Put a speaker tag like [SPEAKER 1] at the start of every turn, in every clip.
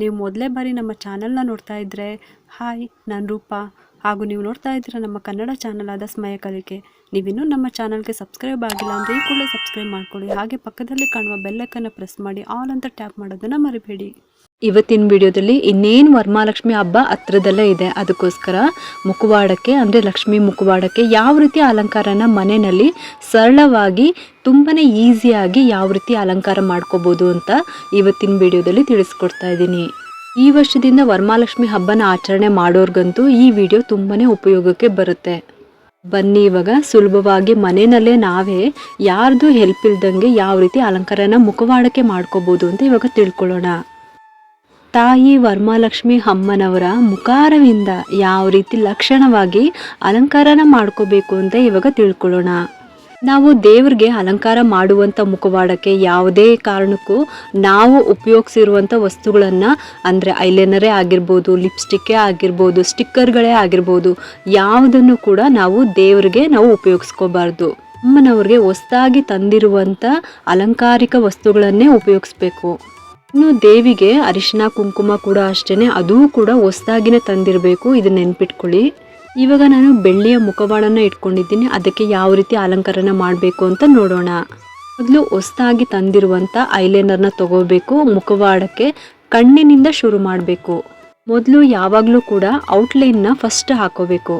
[SPEAKER 1] ನೀವು ಮೊದಲೇ ಬಾರಿ ನಮ್ಮ ಚಾನಲ್ನ ನೋಡ್ತಾ ಇದ್ದರೆ ಹಾಯ್, ನಾನು ರೂಪಾ. ಹಾಗೂ ನೀವು ನೋಡ್ತಾ ಇದ್ದೀರಾ ನಮ್ಮ ಕನ್ನಡ ಚಾನಲ್ ಆದ ಸ್ಮಯ ಕಲಿಕೆ. ನೀವಿನ್ನೂ ನಮ್ಮ ಚಾನಲ್ಗೆ ಸಬ್ಸ್ಕ್ರೈಬ್ ಆಗಿಲ್ಲ ಅಂದರೆ ಈ ಕೂಡಲೇ ಸಬ್ಸ್ಕ್ರೈಬ್ ಮಾಡ್ಕೊಳ್ಳಿ. ಹಾಗೆ ಪಕ್ಕದಲ್ಲಿ ಕಾಣುವ ಬೆಲ್ಲೈಕನ್ನು ಪ್ರೆಸ್ ಮಾಡಿ ಆಲ್ ಅಂತ ಟ್ಯಾಪ್ ಮಾಡೋದನ್ನು ಮರಿಬೇಡಿ. ಇವತ್ತಿನ ವಿಡಿಯೋದಲ್ಲಿ ಇನ್ನೇನು ವರಮಹಾಲಕ್ಷ್ಮಿ ಹಬ್ಬ ಹತ್ರದಲ್ಲೇ ಇದೆ, ಅದಕ್ಕೋಸ್ಕರ ಮುಖವಾಡಕ್ಕೆ ಅಂದರೆ ಲಕ್ಷ್ಮಿ ಮುಖವಾಡಕ್ಕೆ ಯಾವ ರೀತಿ ಅಲಂಕಾರನ ಮನೆಯಲ್ಲಿ ಸರಳವಾಗಿ ತುಂಬಾ ಈಸಿಯಾಗಿ ಯಾವ ರೀತಿ ಅಲಂಕಾರ ಮಾಡ್ಕೋಬೋದು ಅಂತ ಇವತ್ತಿನ ವಿಡಿಯೋದಲ್ಲಿ ತಿಳಿಸ್ಕೊಡ್ತಾ ಇದ್ದೀನಿ. ಈ ವರ್ಷದಿಂದ ವರಮಹಾಲಕ್ಷ್ಮಿ ಹಬ್ಬನ ಆಚರಣೆ ಮಾಡೋರ್ಗಂತೂ ಈ ವಿಡಿಯೋ ತುಂಬಾ ಉಪಯೋಗಕ್ಕೆ ಬರುತ್ತೆ. ಬನ್ನಿ ಇವಾಗ ಸುಲಭವಾಗಿ ಮನೆಯಲ್ಲೇ ನಾವೇ ಯಾರ್ದು ಹೆಲ್ಪ್ ಇಲ್ದಂಗೆ ಯಾವ ರೀತಿ ಅಲಂಕಾರನ ಮುಖವಾಡಕ್ಕೆ ಮಾಡ್ಕೋಬೋದು ಅಂತ ಇವಾಗ ತಿಳ್ಕೊಳ್ಳೋಣ. ತಾಯಿ ವರಮಹಾಲಕ್ಷ್ಮಿ ಅಮ್ಮನವರ ಮುಖಾರವಿಂದ ಯಾವ ರೀತಿ ಲಕ್ಷಣವಾಗಿ ಅಲಂಕಾರನ ಮಾಡ್ಕೋಬೇಕು ಅಂತ ಇವಾಗ ತಿಳ್ಕೊಳ್ಳೋಣ. ನಾವು ದೇವ್ರಿಗೆ ಅಲಂಕಾರ ಮಾಡುವಂಥ ಮುಖವಾಡಕ್ಕೆ ಯಾವುದೇ ಕಾರಣಕ್ಕೂ ನಾವು ಉಪಯೋಗಿಸಿರುವಂಥ ವಸ್ತುಗಳನ್ನು ಅಂದರೆ ಐಲೈನರೇ ಆಗಿರ್ಬೋದು, ಲಿಪ್ಸ್ಟಿಕ್ಕೇ ಆಗಿರ್ಬೋದು, ಸ್ಟಿಕ್ಕರ್ಗಳೇ ಆಗಿರ್ಬೋದು, ಯಾವುದನ್ನು ಕೂಡ ನಾವು ದೇವ್ರಿಗೆ ನಾವು ಉಪಯೋಗಿಸ್ಕೋಬಾರ್ದು. ಅಮ್ಮನವ್ರಿಗೆ ಹೊಸದಾಗಿ ತಂದಿರುವಂಥ ಅಲಂಕಾರಿಕ ವಸ್ತುಗಳನ್ನೇ ಉಪಯೋಗಿಸ್ಬೇಕು. ಇನ್ನು ದೇವಿಗೆ ಅರಿಶಿನ ಕುಂಕುಮ ಕೂಡ ಅಷ್ಟೇ, ಅದೂ ಕೂಡ ಹೊಸದಾಗಿನೇ ತಂದಿರಬೇಕು, ಇದನ್ನ ನೆನ್ಪಿಟ್ಕೊಳ್ಳಿ. ಇವಾಗ ನಾನು ಬೆಳ್ಳಿಯ ಮುಖವಾಡನ ಇಟ್ಕೊಂಡಿದ್ದೀನಿ, ಅದಕ್ಕೆ ಯಾವ ರೀತಿ ಅಲಂಕಾರನ ಮಾಡಬೇಕು ಅಂತ ನೋಡೋಣ. ಮೊದಲು ಹೊಸದಾಗಿ ತಂದಿರುವಂಥ ಐಲೈನರ್ನ ತಗೋಬೇಕು. ಮುಖವಾಡಕ್ಕೆ ಕಣ್ಣಿನಿಂದ ಶುರು ಮಾಡಬೇಕು. ಮೊದಲು ಯಾವಾಗಲೂ ಕೂಡ ಔಟ್ಲೈನ್ನ ಫಸ್ಟ್ ಹಾಕೋಬೇಕು.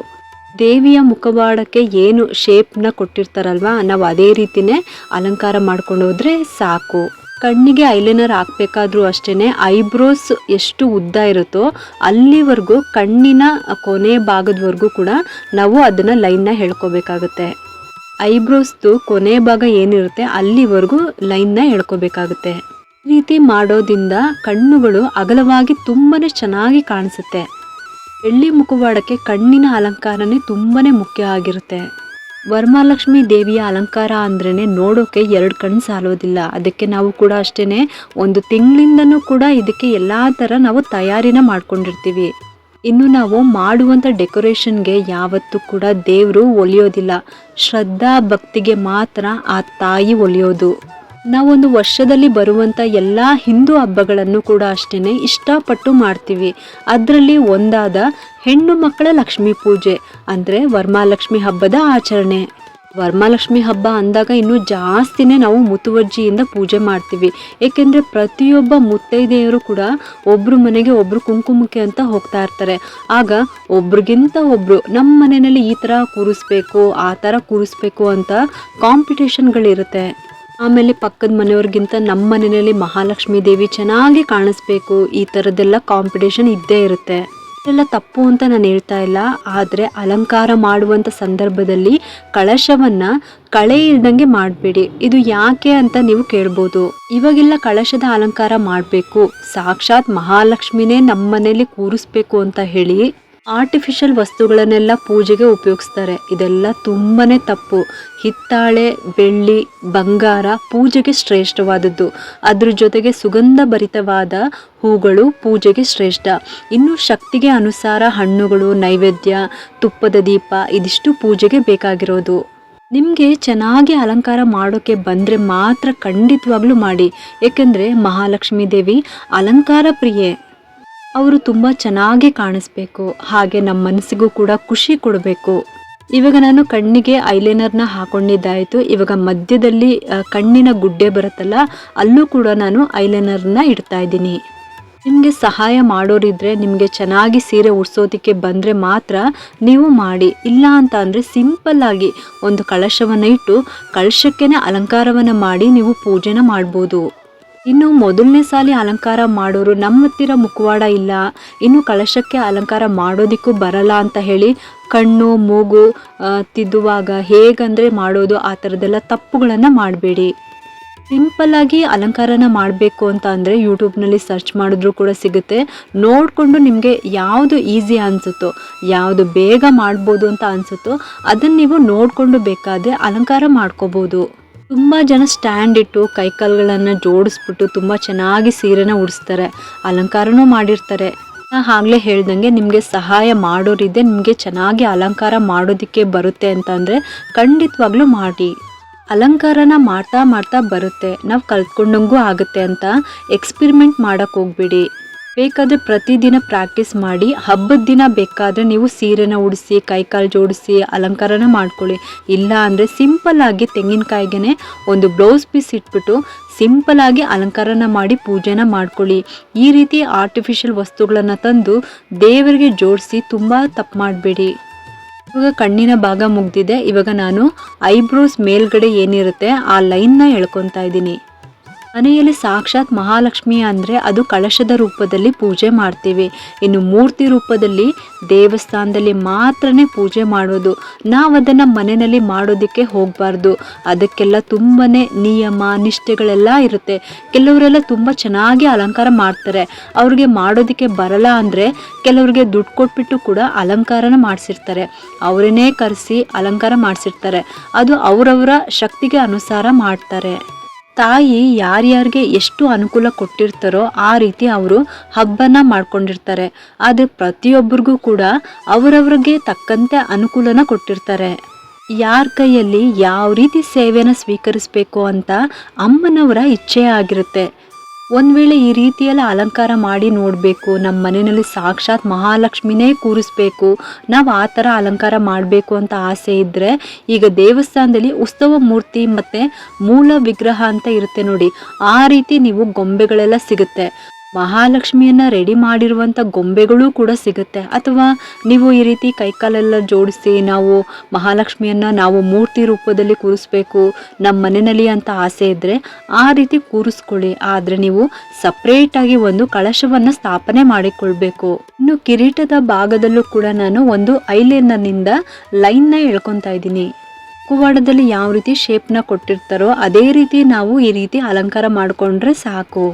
[SPEAKER 1] ದೇವಿಯ ಮುಖವಾಡಕ್ಕೆ ಏನು ಶೇಪ್ನ ಕೊಟ್ಟಿರ್ತಾರಲ್ವ, ನಾವು ಅದೇ ರೀತಿನೇ ಅಲಂಕಾರ ಮಾಡ್ಕೊಂಡು ಹೋದ್ರೆ ಸಾಕು. ಕಣ್ಣಿಗೆ ಐಲೈನರ್ ಹಾಕಬೇಕಾದ್ರೂ ಅಷ್ಟೇ ಐಬ್ರೋಸ್ ಎಷ್ಟು ಉದ್ದ ಇರುತ್ತೋ ಅಲ್ಲಿವರೆಗೂ ಕಣ್ಣಿನ ಕೊನೆ ಭಾಗದವರೆಗೂ ಕೂಡ ನಾವು ಅದನ್ನು ಲೈನ್ನ ಎಳ್ಕೋಬೇಕಾಗುತ್ತೆ. ಐಬ್ರೋಸ್ದು ಕೊನೆ ಭಾಗ ಏನಿರುತ್ತೆ ಅಲ್ಲಿವರೆಗೂ ಲೈನ್ನ ಎಳ್ಕೋಬೇಕಾಗುತ್ತೆ. ಈ ರೀತಿ ಮಾಡೋದ್ರಿಂದ ಕಣ್ಣುಗಳು ಅಗಲವಾಗಿ ತುಂಬಾ ಚೆನ್ನಾಗಿ ಕಾಣಿಸುತ್ತೆ. ಬೆಳ್ಳಿ ಮುಖವಾಡಕ್ಕೆ ಕಣ್ಣಿನ ಅಲಂಕಾರನೇ ತುಂಬಾ ಮುಖ್ಯ ಆಗಿರುತ್ತೆ. ವರಮಹಾಲಕ್ಷ್ಮಿ ದೇವಿಯ ಅಲಂಕಾರ ಅಂದ್ರೇ ನೋಡೋಕೆ 2 ಕಣ್ಣು ಸಾಲೋದಿಲ್ಲ. ಅದಕ್ಕೆ ನಾವು ಕೂಡ ಅಷ್ಟೇ ಒಂದು ತಿಂಗಳಿಂದನೂ ಕೂಡ ಇದಕ್ಕೆ ಎಲ್ಲ ಥರ ನಾವು ತಯಾರಿನ ಮಾಡ್ಕೊಂಡಿರ್ತೀವಿ. ಇನ್ನು ನಾವು ಮಾಡುವಂಥ ಡೆಕೋರೇಷನ್ಗೆ ಯಾವತ್ತೂ ಕೂಡ ದೇವರು ಒಲಿಯೋದಿಲ್ಲ, ಶ್ರದ್ಧಾ ಭಕ್ತಿಗೆ ಮಾತ್ರ ಆ ತಾಯಿ ಒಲಿಯೋದು. ನಾವೊಂದು ವರ್ಷದಲ್ಲಿ ಬರುವಂಥ ಎಲ್ಲ ಹಿಂದೂ ಹಬ್ಬಗಳನ್ನು ಕೂಡ ಅಷ್ಟೇ ಇಷ್ಟಪಟ್ಟು ಮಾಡ್ತೀವಿ. ಅದರಲ್ಲಿ ಒಂದಾದ ಹೆಣ್ಣು ಮಕ್ಕಳ ಲಕ್ಷ್ಮೀ ಪೂಜೆ ಅಂದರೆ ವರಮಹಾಲಕ್ಷ್ಮಿ ಹಬ್ಬದ ಆಚರಣೆ. ವರಮಹಾಲಕ್ಷ್ಮಿ ಹಬ್ಬ ಅಂದಾಗ ಇನ್ನೂ ಜಾಸ್ತಿನೇ ನಾವು ಮುತುವರ್ಜಿಯಿಂದ ಪೂಜೆ ಮಾಡ್ತೀವಿ. ಏಕೆಂದರೆ ಪ್ರತಿಯೊಬ್ಬ ಮುತ್ತೈದೆಯರು ಕೂಡ ಒಬ್ಬರು ಮನೆಗೆ ಒಬ್ಬರು ಕುಂಕುಮಕ್ಕೆ ಅಂತ ಹೋಗ್ತಾ ಇರ್ತಾರೆ. ಆಗ ಒಬ್ರಿಗಿಂತ ಒಬ್ಬರು ನಮ್ಮ ಮನೆಯಲ್ಲಿ ಈ ಥರ ಕೂರಿಸ್ಬೇಕು, ಆ ಥರ ಕೂರಿಸ್ಬೇಕು ಅಂತ ಕಾಂಪಿಟೇಷನ್ಗಳಿರುತ್ತೆ. ಆಮೇಲೆ ಪಕ್ಕದ ಮನೆಯವ್ರಿಗಿಂತ ನಮ್ಮ ಮನೆಯಲ್ಲಿ ಮಹಾಲಕ್ಷ್ಮಿ ದೇವಿ ಚೆನ್ನಾಗಿ ಕಾಣಿಸ್ಬೇಕು, ಈ ಥರದ್ದೆಲ್ಲ ಕಾಂಪಿಟೇಷನ್ ಇದ್ದೇ ಇರುತ್ತೆ. ಇದೆಲ್ಲ ತಪ್ಪು ಅಂತ ನಾನು ಹೇಳ್ತಾ ಇಲ್ಲ, ಆದರೆ ಅಲಂಕಾರ ಮಾಡುವಂಥ ಸಂದರ್ಭದಲ್ಲಿ ಕಳಶವನ್ನು ಕಳೆ ಇಲ್ದಂಗೆ ಮಾಡಬೇಡಿ. ಇದು ಯಾಕೆ ಅಂತ ನೀವು ಕೇಳ್ಬೋದು. ಇವಾಗೆಲ್ಲ ಕಳಶದ ಅಲಂಕಾರ ಮಾಡಬೇಕು, ಸಾಕ್ಷಾತ್ ಮಹಾಲಕ್ಷ್ಮಿನೇ ನಮ್ಮ ಮನೆಯಲ್ಲಿ ಕೂರಿಸ್ಬೇಕು ಅಂತ ಹೇಳಿ ಆರ್ಟಿಫಿಷಿಯಲ್ ವಸ್ತುಗಳನ್ನೆಲ್ಲ ಪೂಜೆಗೆ ಉಪಯೋಗಿಸ್ತಾರೆ. ಇದೆಲ್ಲ ತುಂಬಾ ತಪ್ಪು. ಹಿತ್ತಾಳೆ, ಬೆಳ್ಳಿ, ಬಂಗಾರ ಪೂಜೆಗೆ ಶ್ರೇಷ್ಠವಾದದ್ದು. ಅದ್ರ ಜೊತೆಗೆ ಸುಗಂಧ ಭರಿತವಾದ ಹೂಗಳು ಪೂಜೆಗೆ ಶ್ರೇಷ್ಠ. ಇನ್ನು ಶಕ್ತಿಗೆ ಅನುಸಾರ ಹಣ್ಣುಗಳು, ನೈವೇದ್ಯ, ತುಪ್ಪದ ದೀಪ ಇದಿಷ್ಟು ಪೂಜೆಗೆ ಬೇಕಾಗಿರೋದು. ನಿಮಗೆ ಚೆನ್ನಾಗಿ ಅಲಂಕಾರ ಮಾಡೋಕ್ಕೆ ಬಂದರೆ ಮಾತ್ರ ಖಂಡಿತವಾಗ್ಲೂ ಮಾಡಿ. ಏಕೆಂದರೆ ಮಹಾಲಕ್ಷ್ಮೀ ದೇವಿ ಅಲಂಕಾರ ಪ್ರಿಯೆ. ಅವರು ತುಂಬ ಚೆನ್ನಾಗಿ ಕಾಣಿಸ್ಬೇಕು, ಹಾಗೆ ನಮ್ಮ ಮನಸ್ಸಿಗೂ ಕೂಡ ಖುಷಿ ಕೊಡಬೇಕು. ಇವಾಗ ನಾನು ಕಣ್ಣಿಗೆ ಐಲೈನರ್ನ ಹಾಕೊಂಡಿದ್ದಾಯಿತು. ಇವಾಗ ಮಧ್ಯದಲ್ಲಿ ಕಣ್ಣಿನ ಗುಡ್ಡೆ ಬರುತ್ತಲ್ಲ, ಅಲ್ಲೂ ಕೂಡ ನಾನು ಐಲೈನರ್ನ ಇಡ್ತಾ ಇದ್ದೀನಿ. ನಿಮಗೆ ಸಹಾಯ ಮಾಡೋರಿದ್ರೆ, ನಿಮಗೆ ಚೆನ್ನಾಗಿ ಸೀರೆ ಉಡ್ಸೋದಕ್ಕೆ ಬಂದರೆ ಮಾತ್ರ ನೀವು ಮಾಡಿ. ಇಲ್ಲ ಅಂತ ಅಂದರೆ ಸಿಂಪಲ್ಲಾಗಿ ಒಂದು ಕಳಶವನ್ನು ಇಟ್ಟು ಕಳಶಕ್ಕೇ ಅಲಂಕಾರವನ್ನು ಮಾಡಿ ನೀವು ಪೂಜೆನ ಮಾಡ್ಬೋದು. ಇನ್ನು ಮೊದಲನೇ ಸಾಲಿ ಅಲಂಕಾರ ಮಾಡೋರು ನಮ್ಮ ಹತ್ತಿರ ಮುಖವಾಡ ಇಲ್ಲ, ಇನ್ನು ಕಳಶಕ್ಕೆ ಅಲಂಕಾರ ಮಾಡೋದಕ್ಕೂ ಬರಲ್ಲ ಅಂತ ಹೇಳಿ ಕಣ್ಣು ಮೂಗು ತಿದ್ದುವಾಗ ಹೇಗಂದರೆ ಮಾಡೋದು ಆ ಥರದ್ದೆಲ್ಲ ತಪ್ಪುಗಳನ್ನು ಮಾಡಬೇಡಿ. ಸಿಂಪಲ್ಲಾಗಿ ಅಲಂಕಾರನ ಮಾಡಬೇಕು ಅಂತ ಅಂದರೆ ಯೂಟ್ಯೂಬ್ನಲ್ಲಿ ಸರ್ಚ್ ಮಾಡಿದ್ರೂ ಕೂಡ ಸಿಗುತ್ತೆ. ನೋಡಿಕೊಂಡು ನಿಮಗೆ ಯಾವುದು ಈಸಿ ಅನಿಸುತ್ತೋ, ಯಾವುದು ಬೇಗ ಮಾಡ್ಬೋದು ಅಂತ ಅನಿಸುತ್ತೋ ಅದನ್ನು ನೀವು ನೋಡಿಕೊಂಡು ಬೇಕಾದರೆ ಅಲಂಕಾರ ಮಾಡ್ಕೋಬೋದು. ತುಂಬ ಜನ ಸ್ಟ್ಯಾಂಡ್ ಇಟ್ಟು ಕೈಕಾಲುಗಳನ್ನು ಜೋಡಿಸ್ಬಿಟ್ಟು ತುಂಬ ಚೆನ್ನಾಗಿ ಸೀರೆನ ಉಡಿಸ್ತಾರೆ, ಅಲಂಕಾರನೂ ಮಾಡಿರ್ತಾರೆ. ಆಗಲೇ ಹೇಳ್ದಂಗೆ ನಿಮಗೆ ಸಹಾಯ ಮಾಡೋರಿದ್ದೆ, ನಿಮಗೆ ಚೆನ್ನಾಗಿ ಅಲಂಕಾರ ಮಾಡೋದಕ್ಕೆ ಬರುತ್ತೆ ಅಂತಂದರೆ ಖಂಡಿತವಾಗ್ಲೂ ಮಾಡಿ. ಅಲಂಕಾರನ ಮಾಡ್ತಾ ಮಾಡ್ತಾ ಬರುತ್ತೆ, ನಾವು ಕಲ್ತ್ಕೊಂಡಂಗೂ ಆಗುತ್ತೆ ಅಂತ ಎಕ್ಸ್ಪೆರಿಮೆಂಟ್ ಮಾಡೋಕ್ಕೆ ಹೋಗ್ಬೇಡಿ. ಬೇಕಾದರೆ ಪ್ರತಿದಿನ ಪ್ರಾಕ್ಟೀಸ್ ಮಾಡಿ. ಹಬ್ಬದ ದಿನ ಬೇಕಾದರೆ ನೀವು ಸೀರೆನ ಉಡಿಸಿ ಕೈಕಾಲು ಜೋಡಿಸಿ ಅಲಂಕಾರನ ಮಾಡ್ಕೊಳ್ಳಿ. ಇಲ್ಲ ಅಂದರೆ ಸಿಂಪಲ್ಲಾಗಿ ತೆಂಗಿನಕಾಯಿಗೆ ಒಂದು ಬ್ಲೌಸ್ ಪೀಸ್ ಇಟ್ಬಿಟ್ಟು ಸಿಂಪಲ್ಲಾಗಿ ಅಲಂಕಾರನ ಮಾಡಿ ಪೂಜೆನ ಮಾಡ್ಕೊಳ್ಳಿ. ಈ ರೀತಿ ಆರ್ಟಿಫಿಷಿಯಲ್ ವಸ್ತುಗಳನ್ನು ತಂದು ದೇವರಿಗೆ ಜೋಡಿಸಿ ತುಂಬ ತಪ್ಪು ಮಾಡಬೇಡಿ. ಇವಾಗ ಕಣ್ಣಿನ ಭಾಗ ಮುಗ್ದಿದೆ. ಇವಾಗ ನಾನು ಐಬ್ರೋಸ್ ಮೇಲ್ಗಡೆ ಏನಿರುತ್ತೆ ಆ ಲೈನ್ನ ಎಳ್ಕೊತಾ ಇದ್ದೀನಿ. ಮನೆಯಲ್ಲಿ ಸಾಕ್ಷಾತ್ ಮಹಾಲಕ್ಷ್ಮಿ ಅಂದರೆ ಅದು ಕಳಶದ ರೂಪದಲ್ಲಿ ಪೂಜೆ ಮಾಡ್ತೀವಿ. ಇನ್ನು ಮೂರ್ತಿ ರೂಪದಲ್ಲಿ ದೇವಸ್ಥಾನದಲ್ಲಿ ಮಾತ್ರನೇ ಪೂಜೆ ಮಾಡೋದು. ನಾವು ಅದನ್ನು ಮನೆಯಲ್ಲಿ ಮಾಡೋದಕ್ಕೆ ಹೋಗಬಾರ್ದು. ಅದಕ್ಕೆಲ್ಲ ತುಂಬಾ ನಿಯಮ ನಿಷ್ಠೆಗಳೆಲ್ಲ ಇರುತ್ತೆ. ಕೆಲವರೆಲ್ಲ ತುಂಬ ಚೆನ್ನಾಗಿ ಅಲಂಕಾರ ಮಾಡ್ತಾರೆ. ಅವ್ರಿಗೆ ಮಾಡೋದಕ್ಕೆ ಬರಲ್ಲ ಅಂದರೆ ಕೆಲವ್ರಿಗೆ ದುಡ್ಡು ಕೊಟ್ಬಿಟ್ಟು ಕೂಡ ಅಲಂಕಾರನ ಮಾಡಿಸಿರ್ತಾರೆ. ಅವರನ್ನೇ ಕರೆಸಿ ಅಲಂಕಾರ ಮಾಡಿಸಿರ್ತಾರೆ. ಅದು ಅವರವರ ಶಕ್ತಿಗೆ ಅನುಸಾರ ಮಾಡ್ತಾರೆ. ತಾಯಿ ಯಾರ್ಯಾರಿಗೆ ಎಷ್ಟು ಅನುಕೂಲ ಕೊಟ್ಟಿರ್ತಾರೋ ಆ ರೀತಿ ಅವರು ಹಬ್ಬನ ಮಾಡ್ಕೊಂಡಿರ್ತಾರೆ. ಆದರೆ ಪ್ರತಿಯೊಬ್ಬರಿಗೂ ಕೂಡ ಅವರವ್ರಿಗೆ ತಕ್ಕಂತೆ ಅನುಕೂಲನ ಕೊಟ್ಟಿರ್ತಾರೆ. ಯಾರ ಕೈಯಲ್ಲಿ ಯಾವ ರೀತಿ ಸೇವೆನ ಸ್ವೀಕರಿಸಬೇಕು ಅಂತ ಅಮ್ಮನವರ ಇಚ್ಛೆ ಆಗಿರುತ್ತೆ. ಒಂದು ವೇಳೆ ಈ ರೀತಿಯೆಲ್ಲ ಅಲಂಕಾರ ಮಾಡಿ ನೋಡಬೇಕು, ನಮ್ಮ ಮನೆಯಲ್ಲಿ ಸಾಕ್ಷಾತ್ ಮಹಾಲಕ್ಷ್ಮಿನೇ ಕೂರಿಸ್ಬೇಕು, ನಾವು ಆ ಥರ ಅಲಂಕಾರ ಮಾಡಬೇಕು ಅಂತ ಆಸೆ ಇದ್ದರೆ ಈಗ ದೇವಸ್ಥಾನದಲ್ಲಿ ಉತ್ಸವ ಮೂರ್ತಿ ಮತ್ತು ಮೂಲ ವಿಗ್ರಹ ಅಂತ ಇರುತ್ತೆ ನೋಡಿ, ಆ ರೀತಿ ನೀವು ಗೊಂಬೆಗಳೆಲ್ಲ ಸಿಗುತ್ತೆ. ಮಹಾಲಕ್ಷ್ಮಿಯನ್ನು ರೆಡಿ ಮಾಡಿರುವಂಥ ಗೊಂಬೆಗಳು ಕೂಡ ಸಿಗುತ್ತೆ. ಅಥವಾ ನೀವು ಈ ರೀತಿ ಕೈಕಾಲೆಲ್ಲ ಜೋಡಿಸಿ ನಾವು ಮಹಾಲಕ್ಷ್ಮಿಯನ್ನು ನಾವು ಮೂರ್ತಿ ರೂಪದಲ್ಲಿ ಕೂರಿಸ್ಬೇಕು ನಮ್ಮ ಮನೆಯಲ್ಲಿ ಅಂತ ಆಸೆ ಇದ್ದರೆ ಆ ರೀತಿ ಕೂರಿಸ್ಕೊಳ್ಳಿ. ಆದರೆ ನೀವು ಸಪ್ರೇಟಾಗಿ ಒಂದು ಕಳಶವನ್ನು ಸ್ಥಾಪನೆ ಮಾಡಿಕೊಳ್ಬೇಕು. ಇನ್ನು ಕಿರೀಟದ ಭಾಗದಲ್ಲೂ ಕೂಡ ನಾನು ಒಂದು ಐಲೈನರ್ನಿಂದ ಲೈನ್ನ ಎಳ್ಕೊತಾ ಇದ್ದೀನಿ. ಕುವಾಡದಲ್ಲಿ ಯಾವ ರೀತಿ ಶೇಪ್ನ ಕೊಟ್ಟಿರ್ತಾರೋ ಅದೇ ರೀತಿ ನಾವು ಈ ರೀತಿ ಅಲಂಕಾರ ಮಾಡಿಕೊಂಡ್ರೆ ಸಾಕು.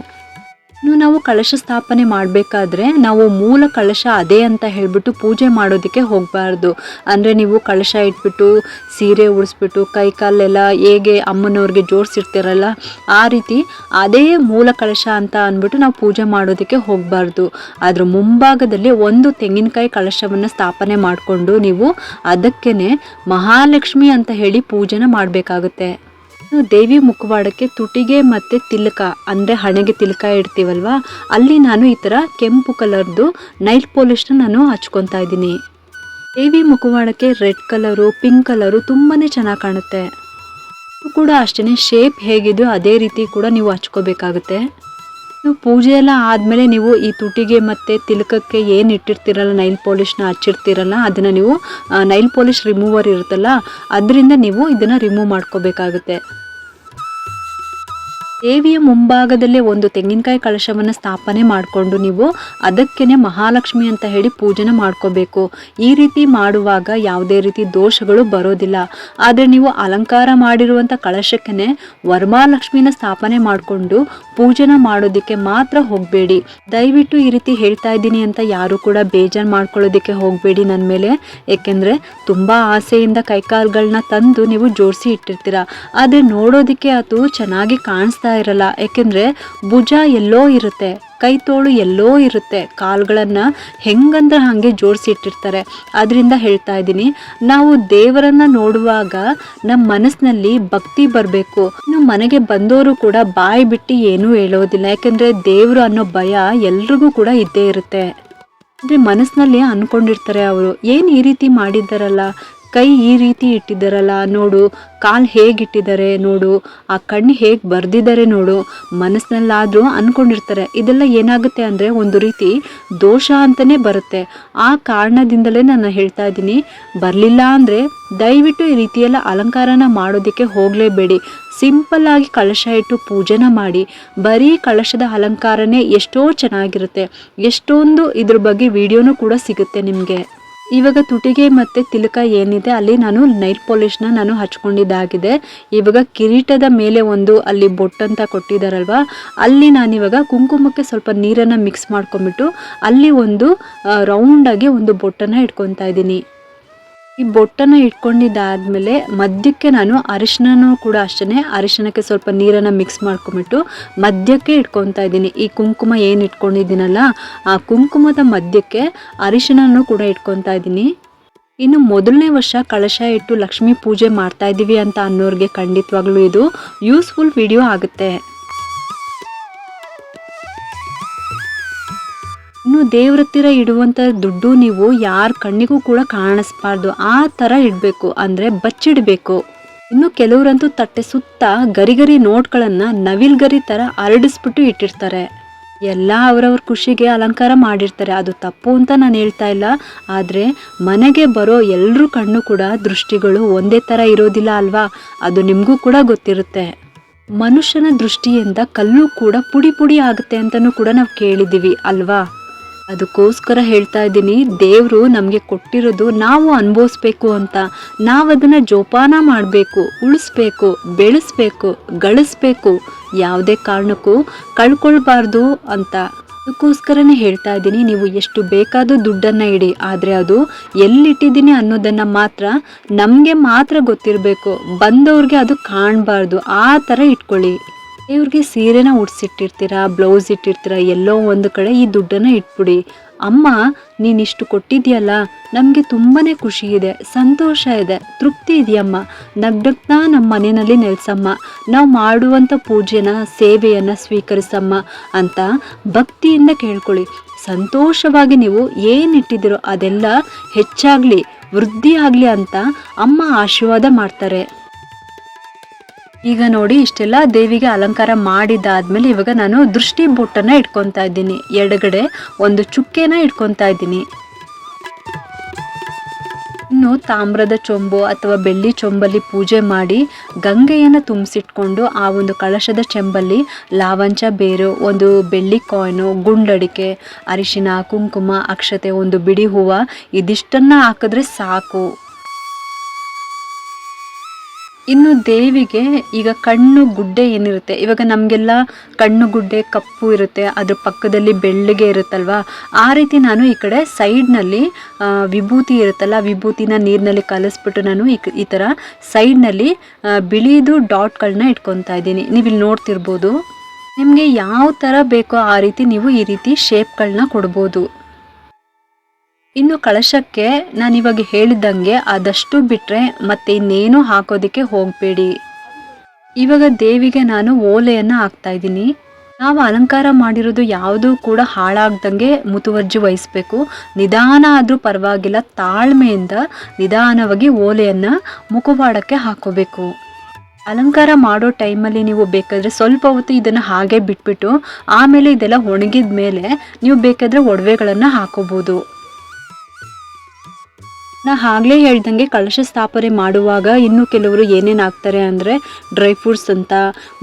[SPEAKER 1] ನಾವು ಕಳಶ ಸ್ಥಾಪನೆ ಮಾಡಬೇಕಾದ್ರೆ ನಾವು ಮೂಲ ಕಳಶ ಅದೇ ಅಂತ ಹೇಳಿಬಿಟ್ಟು ಪೂಜೆ ಮಾಡೋದಕ್ಕೆ ಹೋಗಬಾರ್ದು. ಅಂದರೆ ನೀವು ಕಳಶ ಇಟ್ಬಿಟ್ಟು ಸೀರೆ ಉಡಿಸ್ಬಿಟ್ಟು ಕೈ ಕಾಲೆಲ್ಲ ಹೇಗೆ ಅಮ್ಮನವ್ರಿಗೆ ಜೋಡಿಸಿರ್ತೀರಲ್ಲ ಆ ರೀತಿ ಅದೇ ಮೂಲ ಕಳಶ ಅಂತ ಅಂದ್ಬಿಟ್ಟು ನಾವು ಪೂಜೆ ಮಾಡೋದಕ್ಕೆ ಹೋಗಬಾರ್ದು. ಅದ್ರ ಮುಂಭಾಗದಲ್ಲಿ ಒಂದು ತೆಂಗಿನಕಾಯಿ ಕಳಶವನ್ನು ಸ್ಥಾಪನೆ ಮಾಡಿಕೊಂಡು ನೀವು ಅದಕ್ಕೇ ಮಹಾಲಕ್ಷ್ಮಿ ಅಂತ ಹೇಳಿ ಪೂಜೆನ ಮಾಡಬೇಕಾಗುತ್ತೆ. ದೇವಿ ಮುಖವಾಡಕ್ಕೆ ತುಟಿಗೆ ಮತ್ತು ತಿಲಕ ಅಂದರೆ ಹಣೆಗೆ ತಿಲಕ ಇಡ್ತೀವಲ್ವ, ಅಲ್ಲಿ ನಾನು ಈ ಥರ ಕೆಂಪು ಕಲರ್ದು ನೈಲ್ ಪಾಲಿಶ್ನ ನಾನು ಹಚ್ಕೊತಾ ಇದ್ದೀನಿ. ದೇವಿ ಮುಖವಾಡಕ್ಕೆ ರೆಡ್ ಕಲರು ಪಿಂಕ್ ಕಲರು ತುಂಬಾ ಚೆನ್ನಾಗಿ ಕಾಣುತ್ತೆ. ಕೂಡ ಅಷ್ಟೇ ಶೇಪ್ ಹೇಗಿದೆಯೋ ಅದೇ ರೀತಿ ಕೂಡ ನೀವು ಹಚ್ಕೋಬೇಕಾಗುತ್ತೆ. ನೀವು ಪೂಜೆ ಎಲ್ಲ ಆದಮೇಲೆ ನೀವು ಈ ತುಟಿಗೆ ಮತ್ತು ತಿಲಕಕ್ಕೆ ಏನು ಇಟ್ಟಿರ್ತೀರಲ್ಲ ನೈಲ್ ಪಾಲಿಶ್ನ ಹಚ್ಚಿರ್ತೀರಲ್ಲ ಅದನ್ನು ನೀವು ನೈಲ್ ಪಾಲಿಶ್ ರಿಮೂವರ್ ಇರುತ್ತಲ್ಲ ಅದರಿಂದ ನೀವು ಇದನ್ನು ರಿಮೂವ್ ಮಾಡ್ಕೋಬೇಕಾಗುತ್ತೆ. ದೇವಿಯ ಮುಂಭಾಗದಲ್ಲೇ ಒಂದು ತೆಂಗಿನಕಾಯಿ ಕಳಶವನ್ನು ಸ್ಥಾಪನೆ ಮಾಡಿಕೊಂಡು ನೀವು ಅದಕ್ಕೇ ಮಹಾಲಕ್ಷ್ಮಿ ಅಂತ ಹೇಳಿ ಪೂಜೆನ ಮಾಡ್ಕೋಬೇಕು. ಈ ರೀತಿ ಮಾಡುವಾಗ ಯಾವುದೇ ರೀತಿ ದೋಷಗಳು ಬರೋದಿಲ್ಲ. ಆದರೆ ನೀವು ಅಲಂಕಾರ ಮಾಡಿರುವಂಥ ಕಳಶಕ್ಕೆ ವರಮಹಾಲಕ್ಷ್ಮಿನ ಸ್ಥಾಪನೆ ಮಾಡಿಕೊಂಡು ಪೂಜೆನ ಮಾಡೋದಕ್ಕೆ ಮಾತ್ರ ಹೋಗಬೇಡಿ. ದಯವಿಟ್ಟು ಈ ರೀತಿ ಹೇಳ್ತಾ ಇದ್ದೀನಿ ಅಂತ ಯಾರು ಕೂಡ ಬೇಜಾರು ಮಾಡ್ಕೊಳ್ಳೋದಕ್ಕೆ ಹೋಗಬೇಡಿ ನನ್ನ ಮೇಲೆ. ಏಕೆಂದರೆ ತುಂಬ ಆಸೆಯಿಂದ ಕೈಕಾಲುಗಳನ್ನ ತಂದು ನೀವು ಜೋಡಿಸಿ ಇಟ್ಟಿರ್ತೀರ. ಆದರೆ ನೋಡೋದಕ್ಕೆ ಅದು ಚೆನ್ನಾಗಿ ಕಾಣಿಸ್ತಾ ಇರಲ್ಲ. ಯಾಕೆಂದರೆ ಭುಜ ಎಲ್ಲೋ ಇರುತ್ತೆ, ಕೈ ತೋಳು ಎಲ್ಲೋ ಇರುತ್ತೆ, ಕಾಲುಗಳನ್ನು ಹೆಂಗಂದ್ರೆ ಹಾಗೆ ಜೋಡಿಸಿ ಇಟ್ಟಿರ್ತಾರೆ. ಅದರಿಂದ ಹೇಳ್ತಾ ಇದ್ದೀನಿ, ನಾವು ದೇವರನ್ನು ನೋಡುವಾಗ ನಮ್ಮ ಮನಸ್ಸಿನಲ್ಲಿ ಭಕ್ತಿ ಬರಬೇಕು. ಇನ್ನು ಮನೆಗೆ ಬಂದವರು ಕೂಡ ಬಾಯಿ ಬಿಟ್ಟು ಏನೂ ಹೇಳೋದಿಲ್ಲ. ಯಾಕೆಂದರೆ ದೇವರು ಅನ್ನೋ ಭಯ ಎಲ್ರಿಗೂ ಕೂಡ ಇದ್ದೇ ಇರುತ್ತೆ. ಅಂದರೆ ಮನಸ್ಸಿನಲ್ಲಿ ಅಂದ್ಕೊಂಡಿರ್ತಾರೆ ಅವರು ಏನು ಈ ರೀತಿ ಮಾಡಿದ್ದಾರಲ್ಲ, ಕೈ ಈ ರೀತಿ ಇಟ್ಟಿದ್ದಾರಲ್ಲ ನೋಡು, ಕಾಲು ಹೇಗಿಟ್ಟಿದ್ದಾರೆ ನೋಡು, ಆ ಕಣ್ಣು ಹೇಗೆ ಬರ್ದಿದ್ದಾರೆ ನೋಡು, ಮನಸ್ಸಿನಲ್ಲಾದರೂ ಅಂದ್ಕೊಂಡಿರ್ತಾರೆ. ಇದೆಲ್ಲ ಏನಾಗುತ್ತೆ ಅಂದರೆ ಒಂದು ರೀತಿ ದೋಷ ಅಂತಲೇ ಬರುತ್ತೆ. ಆ ಕಾರಣದಿಂದಲೇ ನಾನು ಹೇಳ್ತಾ ಇದ್ದೀನಿ, ಬರಲಿಲ್ಲ ಅಂದರೆ ದಯವಿಟ್ಟು ಈ ರೀತಿಯೆಲ್ಲ ಅಲಂಕಾರನ ಮಾಡೋದಕ್ಕೆ ಹೋಗಲೇಬೇಡಿ. ಸಿಂಪಲ್ಲಾಗಿ ಕಳಶ ಇಟ್ಟು ಪೂಜೆನ ಮಾಡಿ. ಬರೀ ಕಳಶದ ಅಲಂಕಾರನೇ ಎಷ್ಟೋ ಚೆನ್ನಾಗಿರುತ್ತೆ. ಎಷ್ಟೊಂದು ಇದ್ರ ಬಗ್ಗೆ ವಿಡಿಯೋನೂ ಕೂಡ ಸಿಗುತ್ತೆ ನಿಮಗೆ. ಇವಾಗ ತುಟಿಗೆ ಮತ್ತು ತಿಲಕ ಏನಿದೆ ಅಲ್ಲಿ ನಾನು ನೈಲ್ ಪಾಲಿಶ್ನ ನಾನು ಹಚ್ಕೊಂಡಿದ್ದಾಗಿದೆ. ಇವಾಗ ಕಿರೀಟದ ಮೇಲೆ ಒಂದು ಅಲ್ಲಿ ಬೊಟ್ಟಂತ ಕೊಟ್ಟಿದ್ದಾರಲ್ವ, ಅಲ್ಲಿ ನಾನಿವಾಗ ಕುಂಕುಮಕ್ಕೆ ಸ್ವಲ್ಪ ನೀರನ್ನು ಮಿಕ್ಸ್ ಮಾಡ್ಕೊಂಬಿಟ್ಟು ಅಲ್ಲಿ ಒಂದು ರೌಂಡಾಗಿ ಒಂದು ಬೊಟ್ಟನ್ನು ಇಟ್ಕೊತಾ ಇದ್ದೀನಿ. ಈ ಬೊಟ್ಟನ್ನು ಇಟ್ಕೊಂಡಿದ್ದಾದಮೇಲೆ ಮಧ್ಯಕ್ಕೆ ನಾನು ಅರಿಶಿನೂ ಕೂಡ ಅಷ್ಟೇ, ಅರಿಶಿನಕ್ಕೆ ಸ್ವಲ್ಪ ನೀರನ್ನು ಮಿಕ್ಸ್ ಮಾಡ್ಕೊಂಬಿಟ್ಟು ಮಧ್ಯಕ್ಕೆ ಇಟ್ಕೊತಾ ಇದ್ದೀನಿ. ಈ ಕುಂಕುಮ ಏನು ಇಟ್ಕೊಂಡಿದ್ದೀನಲ್ಲ ಆ ಕುಂಕುಮದ ಮಧ್ಯಕ್ಕೆ ಅರಿಶಿನೂ ಕೂಡ ಇಟ್ಕೊತಾ ಇದ್ದೀನಿ. ಇನ್ನು ಮೊದಲನೇ ವರ್ಷ ಕಳಶ ಇಟ್ಟು ಲಕ್ಷ್ಮೀ ಪೂಜೆ ಮಾಡ್ತಾ ಇದ್ದೀವಿ ಅಂತ ಅನ್ನೋರಿಗೆ ಖಂಡಿತವಾಗ್ಲೂ ಇದು ಯೂಸ್ಫುಲ್ ವಿಡಿಯೋ ಆಗುತ್ತೆ. ಇನ್ನು ದೇವ್ರ ಹತ್ತಿರ ಇಡುವಂಥ ದುಡ್ಡು ನೀವು ಯಾರ ಕಣ್ಣಿಗೂ ಕೂಡ ಕಾಣಿಸ್ಬಾರ್ದು, ಆ ಥರ ಇಡಬೇಕು, ಅಂದರೆ ಬಚ್ಚಿಡಬೇಕು. ಇನ್ನು ಕೆಲವರಂತೂ ತಟ್ಟೆ ಸುತ್ತ ಗರಿ ನೋಟ್ಗಳನ್ನು ನವಿಲ್ಗರಿ ಥರ ಹರಡಿಸ್ಬಿಟ್ಟು ಇಟ್ಟಿರ್ತಾರೆ. ಎಲ್ಲ ಅವರವ್ರ ಖುಷಿಗೆ ಅಲಂಕಾರ ಮಾಡಿರ್ತಾರೆ, ಅದು ತಪ್ಪು ಅಂತ ನಾನು ಹೇಳ್ತಾ ಇಲ್ಲ. ಆದರೆ ಮನೆಗೆ ಬರೋ ಎಲ್ಲರೂ ಕಣ್ಣು ಕೂಡ ದೃಷ್ಟಿಗಳು ಒಂದೇ ಥರ ಇರೋದಿಲ್ಲ ಅಲ್ವಾ, ಅದು ನಿಮಗೂ ಕೂಡ ಗೊತ್ತಿರುತ್ತೆ. ಮನುಷ್ಯನ ದೃಷ್ಟಿಯಿಂದ ಕಲ್ಲು ಕೂಡ ಪುಡಿ ಪುಡಿ ಆಗುತ್ತೆ ಅಂತಲೂ ಕೂಡ ನಾವು ಕೇಳಿದ್ದೀವಿ ಅಲ್ವಾ. ಅದಕ್ಕೋಸ್ಕರ ಹೇಳ್ತಾ ಇದ್ದೀನಿ, ದೇವರು ನಮಗೆ ಕೊಟ್ಟಿರೋದು ನಾವು ಅನುಭವಿಸ್ಬೇಕು ಅಂತ, ನಾವು ಅದನ್ನು ಜೋಪಾನ ಮಾಡಬೇಕು, ಉಳಿಸ್ಬೇಕು, ಬೆಳೆಸ್ಬೇಕು, ಗಳಿಸ್ಬೇಕು, ಯಾವುದೇ ಕಾರಣಕ್ಕೂ ಕಳ್ಕೊಳ್ಬಾರ್ದು ಅಂತ. ಅದಕ್ಕೋಸ್ಕರನೇ ಹೇಳ್ತಾ ಇದ್ದೀನಿ, ನೀವು ಎಷ್ಟು ಬೇಕಾದರೂ ದುಡ್ಡನ್ನು ಇಡಿ, ಆದರೆ ಅದು ಎಲ್ಲಿಟ್ಟಿದ್ದೀನಿ ಅನ್ನೋದನ್ನು ಮಾತ್ರ ನಮಗೆ ಮಾತ್ರ ಗೊತ್ತಿರಬೇಕು, ಬಂದವ್ರಿಗೆ ಅದು ಕಾಣಬಾರ್ದು, ಆ ಥರ ಇಟ್ಕೊಳ್ಳಿ. ದೇವ್ರಿಗೆ ಸೀರೆನ ಉಡ್ಸಿಟ್ಟಿರ್ತೀರ, ಬ್ಲೌಸ್ ಇಟ್ಟಿರ್ತೀರ, ಎಲ್ಲೋ ಒಂದು ಕಡೆ ಈ ದುಡ್ಡನ್ನು ಇಟ್ಬಿಡಿ. ಅಮ್ಮ ನೀನಿಷ್ಟು ಕೊಟ್ಟಿದ್ಯಲ್ಲ, ನಮಗೆ ತುಂಬಾ ಖುಷಿ ಇದೆ, ಸಂತೋಷ ಇದೆ, ತೃಪ್ತಿ ಇದೆಯಮ್ಮ, ನಗ್ನಗ್ತಾ ನಮ್ಮ ಮನೆಯಲ್ಲಿ ನೆಲೆಸಮ್ಮ, ನಾವು ಮಾಡುವಂಥ ಪೂಜೆನ ಸೇವೆಯನ್ನು ಸ್ವೀಕರಿಸಮ್ಮ ಅಂತ ಭಕ್ತಿಯಿಂದ ಕೇಳ್ಕೊಳ್ಳಿ. ಸಂತೋಷವಾಗಿ ನೀವು ಏನಿಟ್ಟಿದ್ದೀರೋ ಅದೆಲ್ಲ ಹೆಚ್ಚಾಗಲಿ, ವೃದ್ಧಿ ಆಗಲಿ ಅಂತ ಅಮ್ಮ ಆಶೀರ್ವಾದ ಮಾಡ್ತಾರೆ. ಈಗ ನೋಡಿ, ಇಷ್ಟೆಲ್ಲ ದೇವಿಗೆ ಅಲಂಕಾರ ಮಾಡಿದ್ದಾದ್ಮೇಲೆ ಇವಾಗ ನಾನು ದೃಷ್ಟಿ ಬೊಟ್ಟನ್ನು ಇಟ್ಕೊತಾ ಇದ್ದೀನಿ. ಎಡಗಡೆ ಒಂದು ಚುಕ್ಕೆನ ಇಟ್ಕೊತಾ ಇದ್ದೀನಿ. ಇನ್ನು ತಾಮ್ರದ ಚೊಂಬು ಅಥವಾ ಬೆಳ್ಳಿ ಚೊಂಬಲ್ಲಿ ಪೂಜೆ ಮಾಡಿ ಗಂಗೆಯನ್ನು ತುಂಬಿಸಿಟ್ಕೊಂಡು ಆ ಒಂದು ಕಳಶದ ಚೆಂಬಲ್ಲಿ ಲಾವಂಚ ಬೇರು, ಒಂದು ಬೆಳ್ಳಿ ಕಾಯಿನು, ಗುಂಡಡಿಕೆ, ಅರಿಶಿನ, ಕುಂಕುಮ, ಅಕ್ಷತೆ, ಒಂದು ಬಿಡಿ ಹೂವು, ಇದಿಷ್ಟನ್ನು ಹಾಕಿದ್ರೆ ಸಾಕು. ಇನ್ನು ದೇವಿಗೆ ಈಗ ಕಣ್ಣು ಗುಡ್ಡೆ ಏನಿರುತ್ತೆ, ಇವಾಗ ನಮಗೆಲ್ಲ ಕಣ್ಣು ಗುಡ್ಡೆ ಕಪ್ಪು ಇರುತ್ತೆ, ಅದ್ರ ಪಕ್ಕದಲ್ಲಿ ಬೆಳ್ಳಗೆ ಇರುತ್ತಲ್ವ, ಆ ರೀತಿ ನಾನು ಈ ಕಡೆ ಸೈಡ್ನಲ್ಲಿ ವಿಭೂತಿ ಇರುತ್ತಲ್ಲ, ವಿಭೂತಿನ ನೀರಿನಲ್ಲಿ ಕಲಿಸ್ಬಿಟ್ಟು ನಾನು ಈ ಥರ ಸೈಡ್ನಲ್ಲಿ ಬಿಳಿದು ಡಾಟ್ಗಳನ್ನ ಇಟ್ಕೊತಾ ಇದ್ದೀನಿ. ನೀವು ಇಲ್ಲಿ ನೋಡ್ತಿರ್ಬೋದು. ನಿಮಗೆ ಯಾವ ಥರ ಬೇಕೋ ಆ ರೀತಿ ನೀವು ಈ ರೀತಿ ಶೇಪ್ಗಳನ್ನ ಕೊಡ್ಬೋದು. ಇನ್ನು ಕಳಶಕ್ಕೆ ನಾನಿವಾಗ ಹೇಳಿದ್ದಂಗೆ ಆದಷ್ಟು ಬಿಟ್ಟರೆ ಮತ್ತೆ ಇನ್ನೇನು ಹಾಕೋದಕ್ಕೆ ಹೋಗಬೇಡಿ. ಇವಾಗ ದೇವಿಗೆ ನಾನು ಓಲೆಯನ್ನು ಹಾಕ್ತಾ ಇದ್ದೀನಿ. ನಾವು ಅಲಂಕಾರ ಮಾಡಿರೋದು ಯಾವುದೂ ಕೂಡ ಹಾಳಾಗ್ದಂಗೆ ಮುತುವರ್ಜಿ ವಹಿಸ್ಬೇಕು. ನಿಧಾನ ಆದರೂ ಪರವಾಗಿಲ್ಲ, ತಾಳ್ಮೆಯಿಂದ ನಿಧಾನವಾಗಿ ಓಲೆಯನ್ನು ಮುಖವಾಡಕ್ಕೆ ಹಾಕೋಬೇಕು. ಅಲಂಕಾರ ಮಾಡೋ ಟೈಮಲ್ಲಿ ನೀವು ಬೇಕಾದರೆ ಸ್ವಲ್ಪ ಹೊತ್ತು ಇದನ್ನು ಹಾಗೆ ಬಿಟ್ಬಿಟ್ಟು ಆಮೇಲೆ ಇದೆಲ್ಲ ಒಣಗಿದ ಮೇಲೆ ನೀವು ಬೇಕಾದರೆ ಒಡವೆಗಳನ್ನು ಹಾಕೋಬೋದು. ನಾ ಆಗಲೇ ಹೇಳ್ದಂಗೆ ಕಳಶ ಸ್ಥಾಪನೆ ಮಾಡುವಾಗ ಇನ್ನು ಕೆಲವರು ಏನೇನು ಹಾಕ್ತಾರೆ ಅಂದರೆ ಡ್ರೈ ಫ್ರೂಟ್ಸ್ ಅಂತ,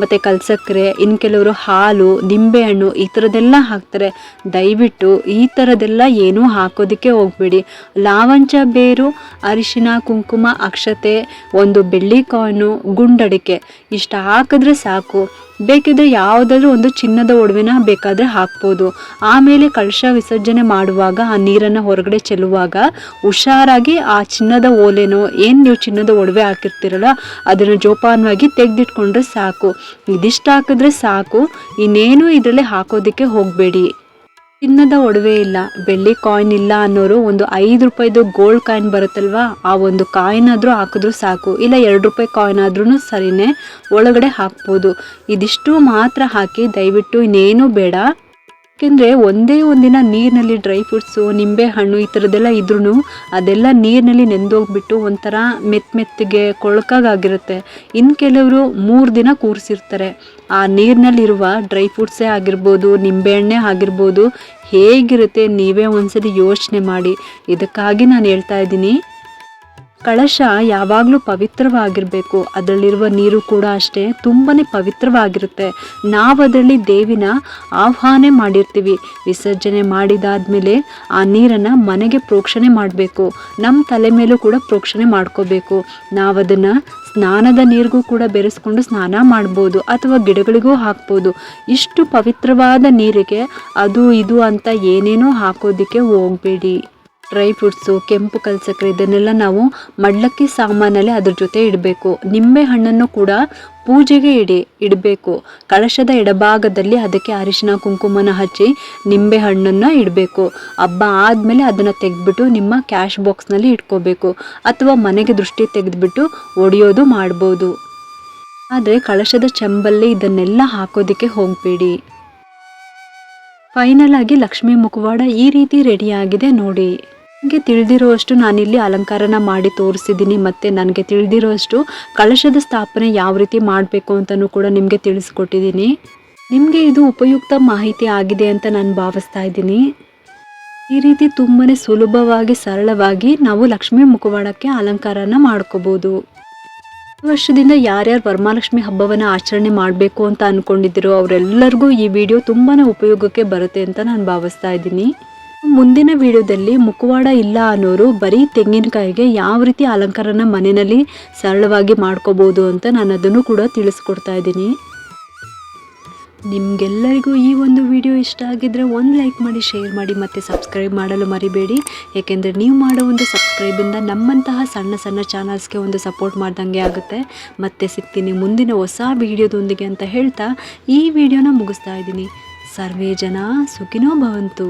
[SPEAKER 1] ಮತ್ತು ಕಲ್ಸಕ್ಕರೆ, ಇನ್ನು ಕೆಲವರು ಹಾಲು, ನಿಂಬೆಹಣ್ಣು ಈ ಥರದ್ದೆಲ್ಲ ಹಾಕ್ತಾರೆ. ದಯವಿಟ್ಟು ಈ ಥರದ್ದೆಲ್ಲ ಏನೂ ಹಾಕೋದಕ್ಕೆ ಹೋಗಬೇಡಿ. ಲಾವಂಚ ಬೇರು, ಅರಿಶಿನ, ಕುಂಕುಮ, ಅಕ್ಷತೆ, ಒಂದು ಬೆಳ್ಳಿ ಕಾಯಿನು, ಗುಂಡಡಿಕೆ ಇಷ್ಟು ಹಾಕಿದ್ರೆ ಸಾಕು. ಬೇಕಿದ್ರೆ ಯಾವುದಾದ್ರೂ ಒಂದು ಚಿನ್ನದ ಒಡವೆನ ಬೇಕಾದರೆ ಹಾಕ್ಬೋದು. ಆಮೇಲೆ ಕಳಶ ವಿಸರ್ಜನೆ ಮಾಡುವಾಗ ಆ ನೀರನ್ನು ಹೊರಗಡೆ ಚೆಲ್ಲುವಾಗ ಹುಷಾರಾಗಿ ಆ ಚಿನ್ನದ ಓಲೆನೋ ಏನು ನೀವು ಚಿನ್ನದ ಒಡವೆ ಹಾಕಿರ್ತೀರಲ್ಲ ಅದನ್ನು ಜೋಪಾನವಾಗಿ ತೆಗೆದಿಟ್ಕೊಂಡ್ರೆ ಸಾಕು. ಇದಿಷ್ಟು ಹಾಕಿದ್ರೆ ಸಾಕು, ಇನ್ನೇನು ಇದರಲ್ಲಿ ಹಾಕೋದಕ್ಕೆ ಹೋಗಬೇಡಿ. ಚಿನ್ನದ ಒಡವೆ ಇಲ್ಲ, ಬೆಳ್ಳಿ ಕಾಯಿನ್ ಇಲ್ಲ ಅನ್ನೋರು ಒಂದು 5 ರೂಪಾಯಿದು ಗೋಲ್ಡ್ ಕಾಯಿನ್ ಬರುತ್ತಲ್ವಾ, ಆ ಒಂದು ಕಾಯಿನ್ ಆದರೂ ಹಾಕಿದ್ರೂ ಸಾಕು, ಇಲ್ಲ 2 ರೂಪಾಯಿ ಕಾಯಿನ್ ಆದ್ರೂ ಸರಿನೇ ಒಳಗಡೆ ಹಾಕ್ಬೋದು. ಇದಿಷ್ಟು ಮಾತ್ರ ಹಾಕಿ, ದಯವಿಟ್ಟು ಇನ್ನೇನು ಬೇಡ. ಯಾಕೆಂದರೆ ಒಂದೇ ಒಂದಿನ ನೀರಿನಲ್ಲಿ ಡ್ರೈ ಫ್ರೂಟ್ಸು, ನಿಂಬೆ ಹಣ್ಣು ಈ ಥರದ್ದೆಲ್ಲ ಇದ್ರೂ ಅದೆಲ್ಲ ನೀರಿನಲ್ಲಿ ನೆಂದೋಗ್ಬಿಟ್ಟು ಒಂಥರ ಮೆತ್ತಗೆ ಕೊಳಕಾಗಿರುತ್ತೆ. ಇನ್ನು ಕೆಲವರು 3 ದಿನ ಕೂರಿಸಿರ್ತಾರೆ. ಆ ನೀರಿನಲ್ಲಿರುವ ಡ್ರೈ ಫ್ರೂಟ್ಸೇ ಆಗಿರ್ಬೋದು, ನಿಂಬೆಹಣ್ಣೆ ಆಗಿರ್ಬೋದು, ಹೇಗಿರುತ್ತೆ ನೀವೇ ಒಂದ್ಸಲಿ ಯೋಚನೆ ಮಾಡಿ. ಇದಕ್ಕಾಗಿ ನಾನು ಹೇಳ್ತಾ ಇದ್ದೀನಿ, ಕಳಶ ಯಾವಾಗಲೂ ಪವಿತ್ರವಾಗಿರಬೇಕು. ಅದರಲ್ಲಿರುವ ನೀರು ಕೂಡ ಅಷ್ಟೇ ತುಂಬಾ ಪವಿತ್ರವಾಗಿರುತ್ತೆ. ನಾವು ಅದರಲ್ಲಿ ದೇವಿನ ಆಹ್ವಾನ ಮಾಡಿರ್ತೀವಿ. ವಿಸರ್ಜನೆ ಮಾಡಿದಾದ್ಮೇಲೆ ಆ ನೀರನ್ನು ಮನೆಗೆ ಪ್ರೋಕ್ಷಣೆ ಮಾಡಬೇಕು. ನಮ್ಮ ತಲೆ ಮೇಲೂ ಕೂಡ ಪ್ರೋಕ್ಷಣೆ ಮಾಡ್ಕೋಬೇಕು. ನಾವು ಅದನ್ನು ಸ್ನಾನದ ನೀರಿಗೂ ಕೂಡ ಬೆರೆಸ್ಕೊಂಡು ಸ್ನಾನ ಮಾಡ್ಬೋದು, ಅಥವಾ ಗಿಡಗಳಿಗೂ ಹಾಕ್ಬೋದು. ಇಷ್ಟು ಪವಿತ್ರವಾದ ನೀರಿಗೆ ಅದು ಇದು ಅಂತ ಏನೇನೋ ಹಾಕೋದಕ್ಕೆ ಹೋಗಬೇಡಿ. ಡ್ರೈ ಫ್ರೂಟ್ಸು, ಕೆಂಪು ಕಲ್ಸಕ್ಕರೆ ಇದನ್ನೆಲ್ಲ ನಾವು ಮಡ್ಲಕ್ಕಿ ಸಾಮಾನಲ್ಲಿ ಅದ್ರ ಜೊತೆ ಇಡಬೇಕು. ನಿಂಬೆ ಹಣ್ಣನ್ನು ಕೂಡ ಪೂಜೆಗೆ ಇಡಬೇಕು. ಕಳಶದ ಎಡಭಾಗದಲ್ಲಿ ಅದಕ್ಕೆ ಅರಿಶಿನ ಕುಂಕುಮನ ಹಚ್ಚಿ ನಿಂಬೆ ಹಣ್ಣನ್ನು ಇಡಬೇಕು. ಹಬ್ಬ ಆದಮೇಲೆ ಅದನ್ನು ತೆಗೆದ್ಬಿಟ್ಟು ನಿಮ್ಮ ಕ್ಯಾಶ್ ಬಾಕ್ಸ್ನಲ್ಲಿ ಇಟ್ಕೋಬೇಕು, ಅಥವಾ ಮನೆಗೆ ದೃಷ್ಟಿ ತೆಗೆದ್ಬಿಟ್ಟು ಒಡೆಯೋದು ಮಾಡ್ಬೋದು. ಆದರೆ ಕಳಶದ ಚೆಂಬಲ್ಲಿ ಇದನ್ನೆಲ್ಲ ಹಾಕೋದಕ್ಕೆ ಹೋಗಬೇಡಿ. ಫೈನಲ್ ಆಗಿ ಲಕ್ಷ್ಮೀ ಮುಖವಾಡ ಈ ರೀತಿ ರೆಡಿಯಾಗಿದೆ ನೋಡಿ. ನನಗೆ ತಿಳಿದಿರೋಷ್ಟು ನಾನಿಲ್ಲಿ ಅಲಂಕಾರನ ಮಾಡಿ ತೋರಿಸಿದ್ದೀನಿ, ಮತ್ತು ನನಗೆ ತಿಳಿದಿರೋಷ್ಟು ಕಳಶದ ಸ್ಥಾಪನೆ ಯಾವ ರೀತಿ ಮಾಡಬೇಕು ಅಂತಲೂ ಕೂಡ ನಿಮಗೆ ತಿಳಿಸ್ಕೊಟ್ಟಿದ್ದೀನಿ. ನಿಮಗೆ ಇದು ಉಪಯುಕ್ತ ಮಾಹಿತಿ ಆಗಿದೆ ಅಂತ ನಾನು ಭಾವಿಸ್ತಾ ಇದ್ದೀನಿ. ಈ ರೀತಿ ತುಂಬಾ ಸುಲಭವಾಗಿ ಸರಳವಾಗಿ ನಾವು ಲಕ್ಷ್ಮೀ ಮುಖವಾಡಕ್ಕೆ ಅಲಂಕಾರನ ಮಾಡ್ಕೋಬೋದು. ವರ್ಷದಿಂದ ಯಾರ್ಯಾರು ವರಮಹಾಲಕ್ಷ್ಮಿ ಹಬ್ಬವನ್ನು ಆಚರಣೆ ಮಾಡಬೇಕು ಅಂತ ಅಂದ್ಕೊಂಡಿದ್ದೀರೋ ಅವರೆಲ್ಲರಿಗೂ ಈ ವಿಡಿಯೋ ತುಂಬಾ ಉಪಯೋಗಕ್ಕೆ ಬರುತ್ತೆ ಅಂತ ನಾನು ಭಾವಿಸ್ತಾ ಇದ್ದೀನಿ. ಮುಂದಿನ ವಿಡಿಯೋದಲ್ಲಿ ಮುಖವಾಡ ಇಲ್ಲ ಅನ್ನೋರು ಬರೀ ತೆಂಗಿನಕಾಯಿಗೆ ಯಾವ ರೀತಿ ಅಲಂಕಾರನ ಮನೆಯಲ್ಲಿ ಸರಳವಾಗಿ ಮಾಡ್ಕೋಬೋದು ಅಂತ ನಾನು ಅದನ್ನು ಕೂಡ ತಿಳಿಸ್ಕೊಡ್ತಾ ಇದ್ದೀನಿ. ನಿಮಗೆಲ್ಲರಿಗೂ ಈ ಒಂದು ವಿಡಿಯೋ ಇಷ್ಟ ಆಗಿದ್ದರೆ ಒಂದು ಲೈಕ್ ಮಾಡಿ, ಶೇರ್ ಮಾಡಿ ಮತ್ತು ಸಬ್ಸ್ಕ್ರೈಬ್ ಮಾಡಲು ಮರಿಬೇಡಿ. ಏಕೆಂದರೆ ನೀವು ಮಾಡೋ ಒಂದು ಸಬ್ಸ್ಕ್ರೈಬಿಂದ ನಮ್ಮಂತಹ ಸಣ್ಣ ಸಣ್ಣ ಚಾನಲ್ಸ್ಗೆ ಒಂದು ಸಪೋರ್ಟ್ ಮಾಡ್ದಂಗೆ ಆಗುತ್ತೆ. ಮತ್ತೆ ಸಿಗ್ತೀನಿ ಮುಂದಿನ ಹೊಸ ವಿಡಿಯೋದೊಂದಿಗೆ ಅಂತ ಹೇಳ್ತಾ ಈ ವಿಡಿಯೋನ ಮುಗಿಸ್ತಾ ಇದ್ದೀನಿ. ಸರ್ವೇ ಜನ ಸುಖಿನೋ ಭವಂತು.